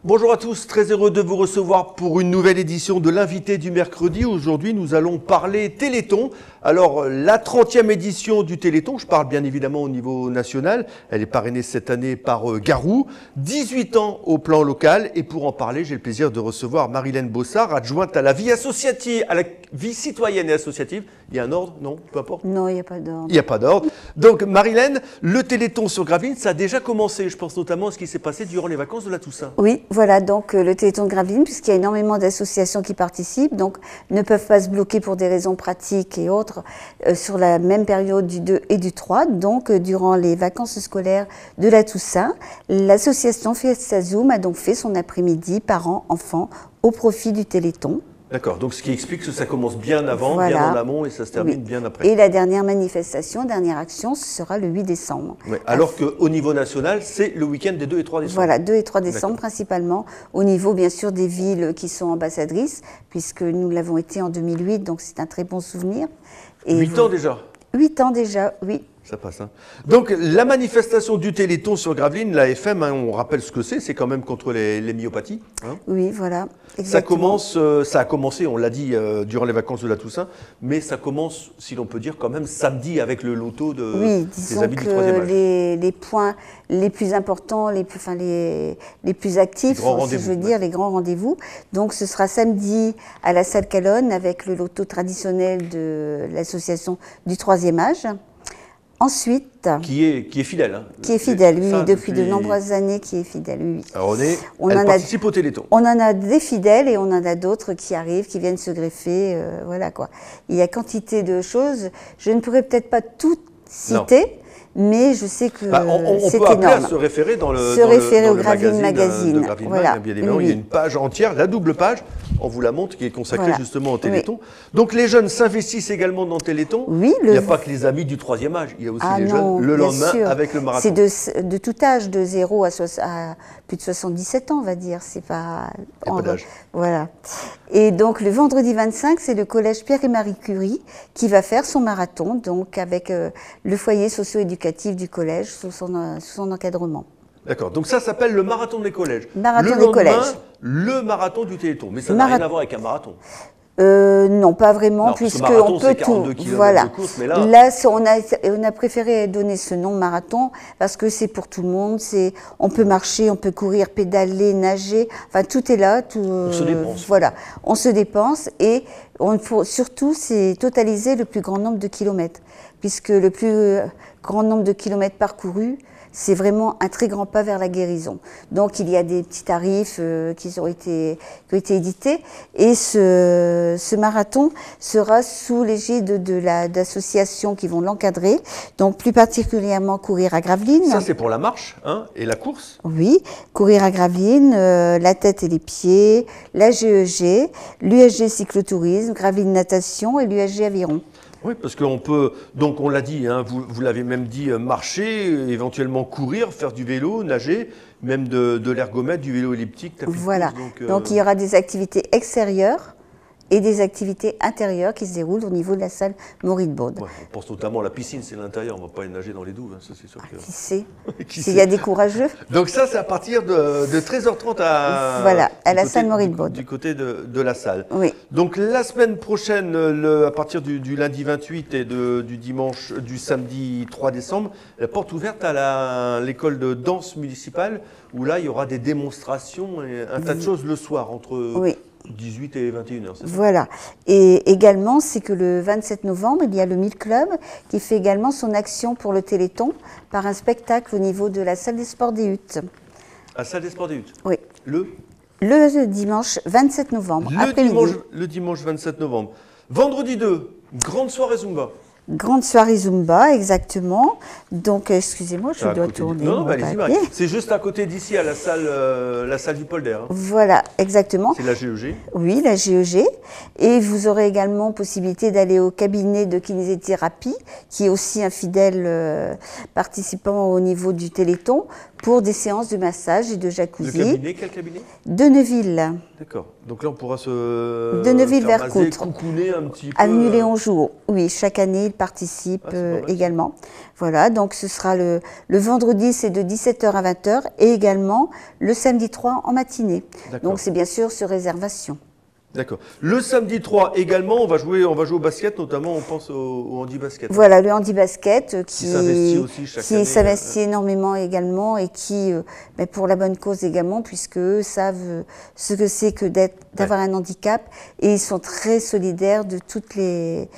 Bonjour à tous, très heureux de vous recevoir pour une nouvelle édition de l'invité du mercredi. Aujourd'hui, nous allons parler Téléthon. Alors, la 30e édition du Téléthon, je parle bien évidemment au niveau national. Elle est parrainée cette année par Garou. 18 ans au plan local. Et pour en parler, j'ai le plaisir de recevoir Marilène Bossard, adjointe à la vie associative, à la vie citoyenne et associative. Il y a un ordre? Non? Peu importe. Non, il n'y a pas d'ordre. Il n'y a pas d'ordre. Donc, Marilène, le Téléthon sur Gravelines, ça a déjà commencé. Je pense notamment à ce qui s'est passé durant les vacances de la Toussaint. Oui, voilà, donc le Téléthon de Gravelines, puisqu'il y a énormément d'associations qui participent, donc ne peuvent pas se bloquer pour des raisons pratiques et autres sur la même période du 2 et du 3. Donc, durant les vacances scolaires de la Toussaint, l'association Fiesta Zoom a donc fait son après-midi parents-enfants au profit du Téléthon. D'accord, donc ce qui explique que ça commence bien avant, Voilà. bien en amont et ça se termine bien après. Et la dernière manifestation, dernière action, ce sera le 8 décembre. Ouais, alors qu'au niveau national, c'est le week-end des 2 et 3 décembre. Voilà, 2 et 3 décembre principalement, au niveau bien sûr des villes qui sont ambassadrices, puisque nous l'avons été en 2008, donc c'est un très bon souvenir. Et 8 ans déjà? 8 ans déjà, oui. Ça passe, hein. Donc, la manifestation du Téléthon sur Gravelines, la FM, hein, on rappelle ce que c'est quand même contre les myopathies. Hein. Oui, voilà, exactement. Ça a commencé, on l'a dit, durant les vacances de la Toussaint, mais ça commence, si l'on peut dire, quand même samedi avec le loto oui, des amis du troisième âge. Les points les plus importants, les plus actifs, si je veux dire, les grands rendez-vous. Donc, ce sera samedi à la salle Calonne avec le loto traditionnel de l'association du troisième âge. Ensuite, qui est fidèle. Hein. Qui est fidèle, oui, depuis de nombreuses années, qui est fidèle, oui. Alors elle participe au Téléthon. On en a des fidèles et on en a d'autres qui arrivent, qui viennent se greffer, voilà quoi. Il y a quantité de choses. Je ne pourrais peut-être pas tout citer, mais je sais que c'est énorme. On peut appeler à se référer dans le Gravelines Magazine. Voilà. Bien évidemment, il y a une page entière, la double page, on vous la montre, qui est consacrée justement au Téléthon. Oui. Donc les jeunes s'investissent également dans le Téléthon. Oui, il n'y a pas que les amis du troisième âge, il y a aussi les jeunes le lendemain avec le marathon. C'est de tout âge, de 0 à plus de 77 ans, on va dire. C'est pas... Il n'y a pas d'âge. Voilà. Et donc le vendredi 25, c'est le collège Pierre et Marie Curie qui va faire son marathon, donc avec le foyer socio-éducatif du collège sous son encadrement. D'accord, donc ça s'appelle le marathon des collèges. Marathon des collèges. Le marathon du Téléthon, mais ça n'a rien à voir avec un marathon. Non, pas vraiment, puisqu'on peut tout. Voilà. De course, mais là on a préféré donner ce nom marathon parce que c'est pour tout le monde. On peut marcher, on peut courir, pédaler, nager. Enfin, tout est là. On se dépense. Voilà, on se dépense et surtout, c'est totaliser le plus grand nombre de kilomètres, puisque le plus grand nombre de kilomètres parcourus, c'est vraiment un très grand pas vers la guérison. Donc, il y a des petits tarifs qui ont été édités. Et ce marathon sera sous l'égide d'associations qui vont l'encadrer. Donc, plus particulièrement Courir à Gravelines. Ça, c'est pour la marche, hein, et la course? Oui, Courir à Gravelines, la tête et les pieds, la GEG, l'USG cyclotourisme, Gravelines natation et l'USG aviron. Oui, parce qu'on peut, donc on l'a dit, hein, vous l'avez même dit, marcher, éventuellement courir, faire du vélo, nager, même de l'ergomètre, du vélo elliptique. Voilà, donc il y aura des activités extérieures et des activités intérieures qui se déroulent au niveau de la salle Maurice-Baude. Ouais, on pense notamment à la piscine, c'est l'intérieur, on ne va pas aller nager dans les douves, hein, ça c'est sûr que... Qui sait s'il y a des courageux. Donc ça, c'est à partir de 13h30 à la salle Maurice-Baude. Du côté de la salle. Oui. Donc la semaine prochaine, à partir du lundi 28 et du samedi 3 décembre, la porte ouverte à l'école de danse municipale, où là, il y aura des démonstrations et un tas de choses le soir, entre... 18 et 21h, c'est ça? Voilà. Et également, c'est que le 27 novembre, il y a le Mille Club qui fait également son action pour le Téléthon par un spectacle au niveau de la salle des sports des Huttes. La salle des sports des Huttes? Oui. Le dimanche 27 novembre, le dimanche 27 novembre. Vendredi 2, grande soirée Zumba. Grande soirée Zumba, exactement. Donc, excusez-moi, je dois tourner. Non, allez-y, Marie. C'est juste à côté d'ici, à la salle du Polder. Hein. Voilà, exactement. C'est la GEG. Oui, la GEG. Et vous aurez également possibilité d'aller au cabinet de kinésithérapie, qui est aussi un fidèle participant au niveau du Téléthon, pour des séances de massage et de jacuzzi. Le cabinet, quel cabinet? De Neuville. D'accord. Donc là, on pourra se De Neuville-Vercouttres, coucouner un petit peu. avenue Léon Jouot. Oui, chaque année, il participe également. Voilà, donc ce sera le vendredi, c'est de 17h à 20h et également le samedi 3 en matinée. Donc c'est bien sûr sur réservation. D'accord. Le samedi 3 également, on va jouer au basket, notamment on pense au handi-basket. Voilà, le handi-basket qui s'investit aussi chaque année. Qui s'investit énormément également et qui, pour la bonne cause également, puisque eux savent ce que c'est que d'avoir un handicap et ils sont très solidaires de toutes les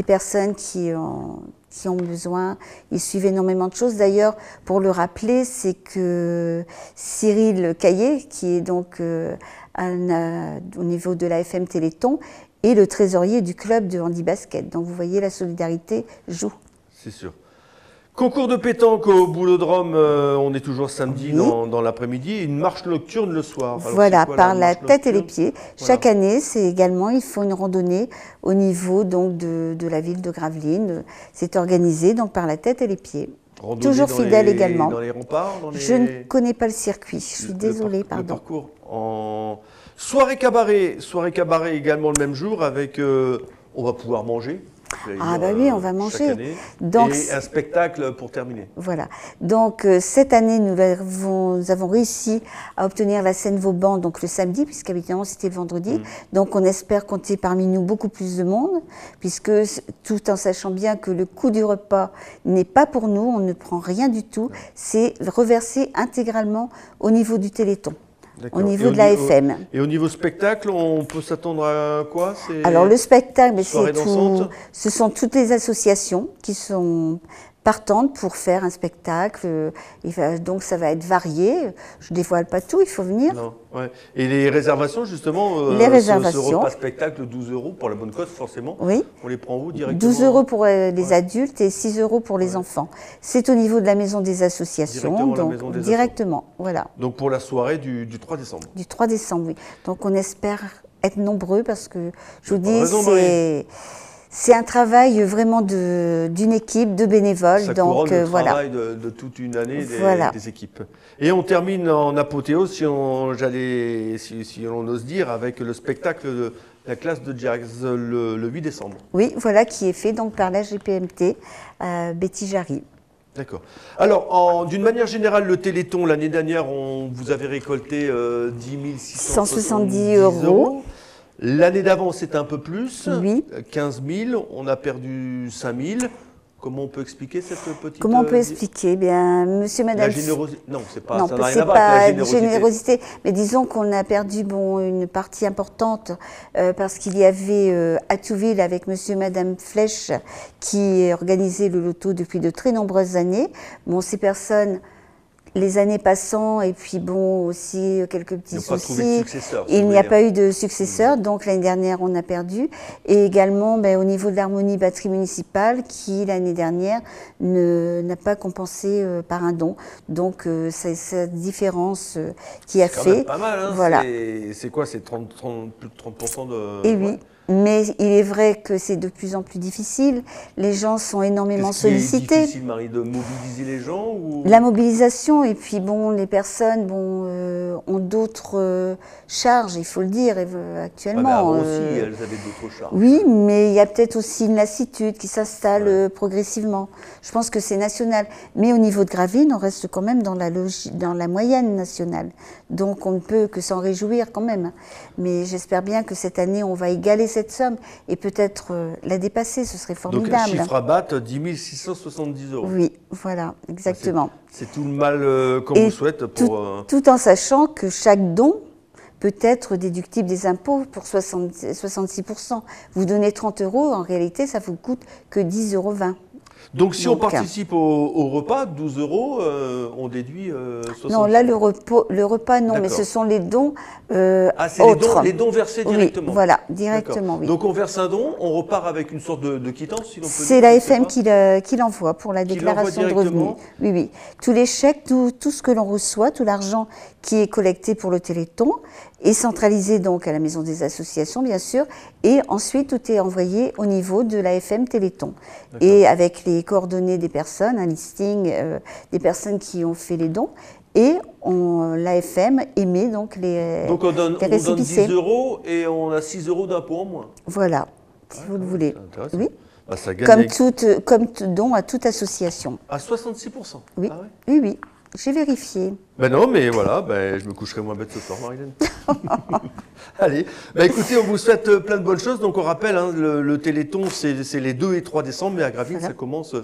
personnes qui ont besoin. Ils suivent énormément de choses. D'ailleurs, pour le rappeler, c'est que Cyril Caillé, qui est donc au niveau de l'AFM Téléthon, est le trésorier du club de handi-basket. Donc vous voyez, la solidarité joue. C'est sûr. Concours de pétanque au Boulodrome, on est toujours samedi dans l'après-midi, une marche nocturne le soir. Alors voilà, par la tête et les pieds. Chaque année, c'est également, il faut une randonnée au niveau donc, de la ville de Gravelines. C'est organisé donc par la tête et les pieds. Randonnée toujours fidèle également. Dans les remparts Je ne connais pas le circuit, je suis désolée, pardon. Le parcours en soirée cabaret également le même jour avec, on va pouvoir manger. Ah bah oui, on va manger. Donc, et un spectacle pour terminer. Voilà. Donc cette année, nous avons réussi à obtenir la scène Vauban donc le samedi, puisqu'habituellement c'était le vendredi. Donc on espère compter parmi nous beaucoup plus de monde, puisque tout en sachant bien que le coût du repas n'est pas pour nous, on ne prend rien du tout, c'est reversé intégralement au niveau du Téléthon. Au niveau de l'AFM. Et au niveau spectacle, on peut s'attendre à quoi? Alors le spectacle, ce sont toutes les associations qui sont partantes pour faire un spectacle. Donc ça va être varié. Je ne dévoile pas tout, il faut venir. Non, ouais. Et les réservations, justement, les réservations. ce repas spectacle, 12 € pour la bonne cote, forcément. Oui. On les prend où directement? 12 € pour les adultes et 6 € pour les enfants. C'est au niveau de la maison des associations. Directement, voilà. Donc pour la soirée du 3 décembre. Du 3 décembre, oui. Donc on espère être nombreux parce que, je vous dis, c'est un travail vraiment d'une équipe, de bénévoles. Ça couronne le travail de toute une année des équipes. Et on termine en apothéose, si on ose dire, avec le spectacle de la classe de jazz le 8 décembre. Oui, voilà, qui est fait donc par la GPMT, Betty Jarry. D'accord. Alors, d'une manière générale, le Téléthon, l'année dernière, vous avez récolté 10 670 €. L'année d'avant, c'était un peu plus, 15 000, on a perdu 5 000. Comment on peut expliquer cette petite... Comment on peut expliquer? Bien, monsieur, madame... La générosité... Non, c'est pas... Non, ça n'a rien c'est à voir avec la pas générosité. Mais disons qu'on a perdu une partie importante parce qu'il y avait à Touville avec monsieur et madame Flèche qui organisait le loto depuis de très nombreuses années. Bon, ces personnes... Les années passant, et puis bon, aussi quelques petits soucis. Il n'y a pas eu de successeur, donc l'année dernière, on a perdu. Et également, au niveau de l'harmonie batterie municipale, qui l'année dernière n'a pas compensé par un don. Donc, c'est cette différence qui a fait. C'est pas mal, hein. Voilà. C'est quoi? C'est plus de 30% de... Et oui. Mais il est vrai que c'est de plus en plus difficile. Les gens sont énormément sollicités. C'est difficile, Marie, de mobiliser les gens ou... La mobilisation, et puis bon, les personnes ont d'autres charges, il faut le dire, actuellement. Ah, mais avant aussi, elles avaient d'autres charges. Oui, mais il y a peut-être aussi une lassitude qui s'installe progressivement. Je pense que c'est national. Mais au niveau de Gravelines, on reste quand même dans la moyenne nationale. Donc on ne peut que s'en réjouir quand même. Mais j'espère bien que cette année, on va égaler cette somme et peut-être la dépasser, ce serait formidable. Donc un chiffre à battre, 10 670 €. Oui, voilà, exactement. C'est tout le mal qu'on vous souhaite. Tout en sachant que chaque don peut être déductible des impôts pour 66%. Vous donnez 30 €, en réalité, ça ne vous coûte que 10,20 €. Donc si on participe au repas, 12 €, on déduit 60 €. Non, là, le repas, non, mais ce sont les dons c'est autres. les dons versés directement. Oui, voilà, directement, oui. Donc on verse un don, on repart avec une sorte de quittance, si l'on peut dire. C'est l'AFM qui l'envoie pour la déclaration de revenus. Oui, oui. Tous les chèques, tout ce que l'on reçoit, tout l'argent qui est collecté pour le Téléthon est centralisé donc à la maison des associations, bien sûr, et ensuite tout est envoyé au niveau de l'AFM Téléthon. Et avec les coordonnées des personnes, un listing des personnes qui ont fait les dons, Et l'AFM émet donc les Donc on donne récépissés. 10 € et on a 6 € d'impôt en moins. Voilà, si vous le voulez. C'est intéressant. Oui. Bah, ça gagne Comme don à toute association. à 66%. Oui, Ah ouais. oui, oui. J'ai vérifié. Ben non, mais voilà, je me coucherai moins bête ce soir, Marilène. Allez, écoutez, on vous souhaite plein de bonnes choses. Donc on rappelle, hein, le Téléthon, c'est les 2 et 3 décembre, mais à Gravelines, Voilà.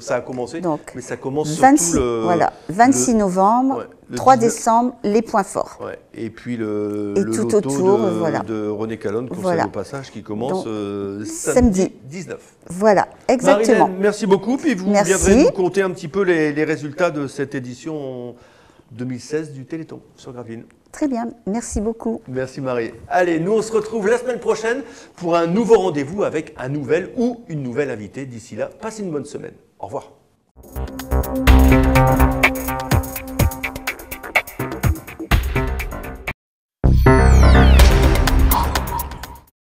ça a commencé, Donc, mais ça commence 26, surtout le... voilà, 26 novembre, ouais, le 3 19. décembre, les points forts. Ouais, et puis Et le tout loto autour, voilà. de René Calonne, conseil Voilà. au passage, qui commence Donc, samedi 19. Voilà, exactement. Marilène, merci beaucoup. Puis vous Merci. viendrez nous compter un petit peu les résultats de cette édition 2016 du Téléthon sur Gravelines. Très bien, merci beaucoup. Merci Marie. Allez, nous on se retrouve la semaine prochaine pour un nouveau rendez-vous avec un nouvel ou une nouvelle invitée. D'ici là, passez une bonne semaine. Au revoir.